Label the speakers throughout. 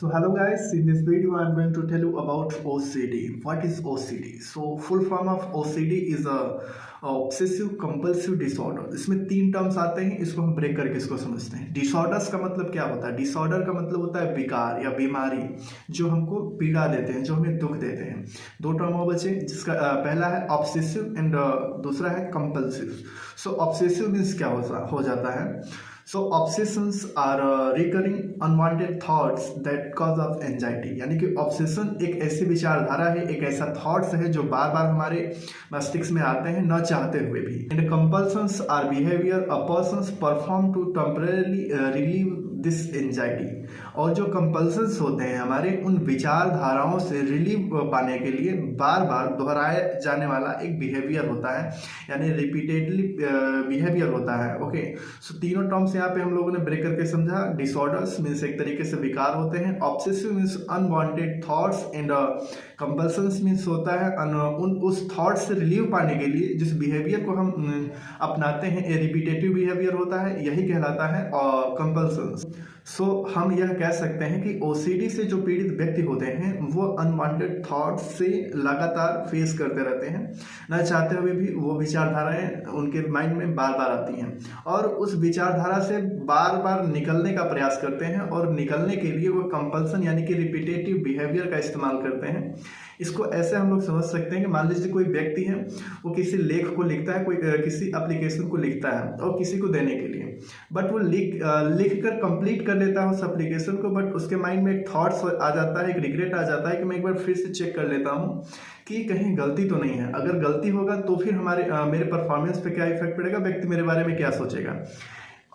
Speaker 1: So hello guys, in this video I'm going to tell you about OCD. What is OCD? So full form of OCD is a obsessive compulsive disorder. इसमें तीन terms आते हैं, इसको हम break करके इसको समझते हैं। डिसऑर्डर्स का मतलब क्या होता है? डिसऑर्डर का मतलब होता है विकार या बीमारी जो हमको पीड़ा देते हैं, जो हमें दुख देते हैं। दो टर्म और बचे, जिसका पहला है ऑब्सेसिव एंड दूसरा है कंपल्सिव। सो ऑब्सेसिव मीन्स क्या हो जाता है? So obsessions are recurring unwanted thoughts that cause of anxiety। यानी कि ऑब्सेशन एक ऐसी विचारधारा है, एक ऐसा थॉट्स है जो बार बार हमारे मस्तिष्क में आते हैं न चाहते हुए भी। And compulsions are behaviour a persons perform to temporary relieve this anxiety. और जो कंपल्शंस होते हैं हमारे, उन विचारधाराओं से रिलीव पाने के लिए बार बार दोहराया जाने वाला एक बिहेवियर होता है, यानी रिपीटेडली बिहेवियर होता है। ओके, सो तीनों टर्म्स यहाँ पे हम लोगों ने ब्रेक करके समझा। डिसऑर्डर्स मीन्स एक तरीके से विकार होते हैं, obsessive means unwanted thoughts, and compulsions means होता है उस थॉट से रिलीव पाने के लिए जिस बिहेवियर को हम अपनाते हैं, ये रिपीटेटिव बिहेवियर होता है, यही कहलाता है कंपल्शंस। सो हम यह कह सकते हैं कि ओसीडी से जो पीड़ित व्यक्ति होते हैं वो अनवांटेड थॉट्स से लगातार फेस करते रहते हैं, न चाहते हुए भी वो विचारधाराएं उनके माइंड में बार बार आती हैं और उस विचारधारा से बार बार निकलने का प्रयास करते हैं, और निकलने के लिए वो कंपल्सन यानी कि रिपीटेटिव बिहेवियर का इस्तेमाल करते हैं। इसको ऐसे हम लोग समझ सकते हैं कि मान लीजिए कोई व्यक्ति है, वो किसी लेख को लिखता है, कोई किसी एप्लीकेशन को लिखता है और किसी को देने के लिए, बट वो लिख कर कंप्लीट कर लेता है उस एप्लीकेशन को, बट उसके माइंड में एक थॉट्स आ जाता है, एक रिग्रेट आ जाता है कि मैं एक बार फिर से चेक कर लेता हूँ कि कहीं गलती तो नहीं है। अगर गलती होगा तो फिर मेरे परफॉर्मेंस पे क्या इफेक्ट पड़ेगा, व्यक्ति मेरे बारे में क्या सोचेगा।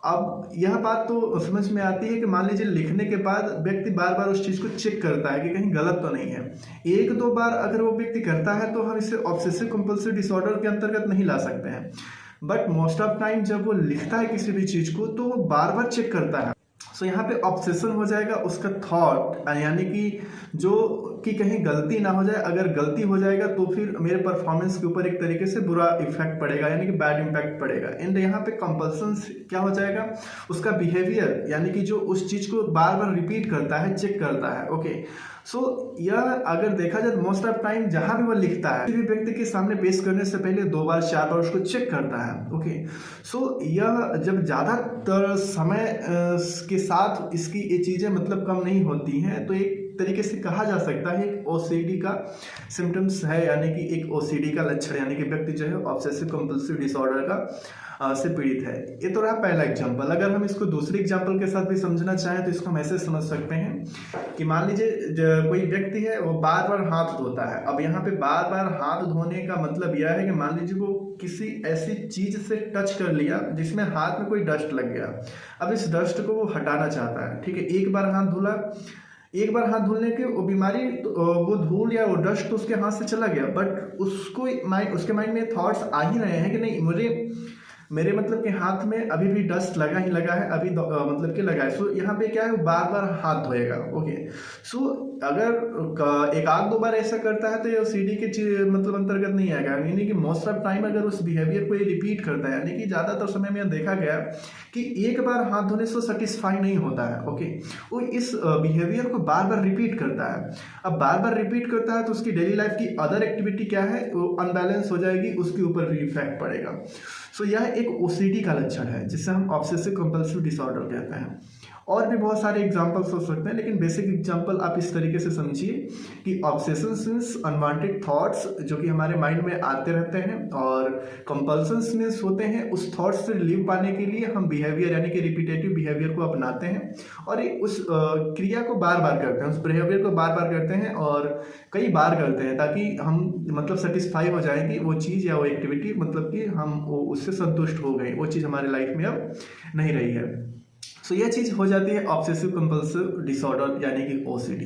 Speaker 1: अब यह बात तो समझ में आती है कि मान लीजिए लिखने के बाद व्यक्ति बार बार उस चीज़ को चेक करता है कि कहीं गलत तो नहीं है। एक दो बार अगर वो व्यक्ति करता है तो हम इसे ऑब्सेसिव कंपल्सिव डिसऑर्डर के अंतर्गत नहीं ला सकते हैं, बट मोस्ट ऑफ टाइम जब वो लिखता है किसी भी चीज़ को तो वो बार बार चेक करता है। सो यहाँ पे ऑब्सेशन हो जाएगा उसका थॉट, यानी कि जो कि कहीं गलती ना हो जाए। अगर गलती हो जाएगा तो फिर मेरे परफॉर्मेंस के ऊपर एक तरीके से बुरा इफेक्ट पड़ेगा, यानी कि बैड इम्पैक्ट पड़ेगा। एंड यहाँ पे कंपल्शंस क्या हो जाएगा, उसका बिहेवियर, यानी कि जो उस चीज़ को बार बार रिपीट करता है, चेक करता है। ओके, सो यह अगर देखा जाए मोस्ट ऑफ टाइम जहां भी वो लिखता है, किसी भी व्यक्ति के सामने पेश करने से पहले 2 बार 4 बार उसको चेक करता है। ओके, सो यह जब ज़्यादातर समय के साथ इसकी ये चीज़ें मतलब कम नहीं होती हैं, तो एक तरीके से कहा जा सकता है एक ओसीडी का सिम्टम्स है, यानी कि एक ओसीडी का लक्षण, यानी कि व्यक्ति जो है ऑब्सेसिव कंपल्सिव डिसऑर्डर का से पीड़ित है। ये तो रहा पहला एग्जाम्पल। अगर हम इसको दूसरे एग्जाम्पल के साथ भी समझना चाहें तो इसको हम ऐसे समझ सकते हैं कि मान लीजिए कोई व्यक्ति है, वो बार बार हाथ धोता है। अब यहाँ पे बार बार हाथ धोने का मतलब यह है कि मान लीजिए वो किसी ऐसी चीज से टच कर लिया जिसमें हाथ में कोई डस्ट लग गया। अब इस डस्ट को वो हटाना चाहता है, ठीक है। एक बार हाथ धुला, एक बार हाथ धुलने के वो बीमारी, वो धूल या वो डस्ट तो उसके हाथ से चला गया, बट उसके माइंड में थॉट्स आ ही रहे हैं कि नहीं, मेरे मतलब के हाथ में अभी भी डस्ट लगा ही लगा है, अभी मतलब कि लगा है। सो यहाँ पे क्या है, वो बार बार हाथ धोएगा। ओके, सो अगर एक आध 2 बार ऐसा करता है तो ये सीडी के मतलब अंतर्गत नहीं आएगा, यानी कि मोस्ट ऑफ टाइम अगर उस बिहेवियर को ये रिपीट करता है, यानी कि ज़्यादातर समय में देखा गया कि एक बार हाथ धोने से सेटिस्फाई नहीं होता है। ओके, वो इस बिहेवियर को बार बार रिपीट करता है। अब बार बार रिपीट करता है तो उसकी डेली लाइफ की अदर एक्टिविटी क्या है, वो अनबैलेंस हो जाएगी, उसके ऊपर भी इफेक्ट पड़ेगा। सो यह एक ओसीडी का लक्षण है जिसे हम ऑब्सेसिव कंपल्सिव डिसऑर्डर कहते हैं। और भी बहुत सारे एग्जांपल्स हो सकते हैं, लेकिन बेसिक एग्जांपल आप इस तरीके से समझिए कि ऑब्सेशंस मीन्स अनवांटेड थॉट्स जो कि हमारे माइंड में आते रहते हैं, और कंपल्शंस मीन्स होते हैं उस थॉट्स से रिलीव पाने के लिए हम बिहेवियर यानी कि रिपीटेटिव बिहेवियर को अपनाते हैं, और उस क्रिया को बार बार करते हैं, उस बिहेवियर को बार बार करते हैं और कई बार करते हैं, ताकि हम मतलब सेटिस्फाई हो जाए कि वो चीज़ या वो एक्टिविटी, मतलब कि हम उससे संतुष्ट हो गए, वो चीज़ हमारी लाइफ में अब नहीं रही है। सो यह चीज़ हो जाती है ऑब्सेसिव कंपल्सिव डिसऑर्डर यानी कि ओसीडी।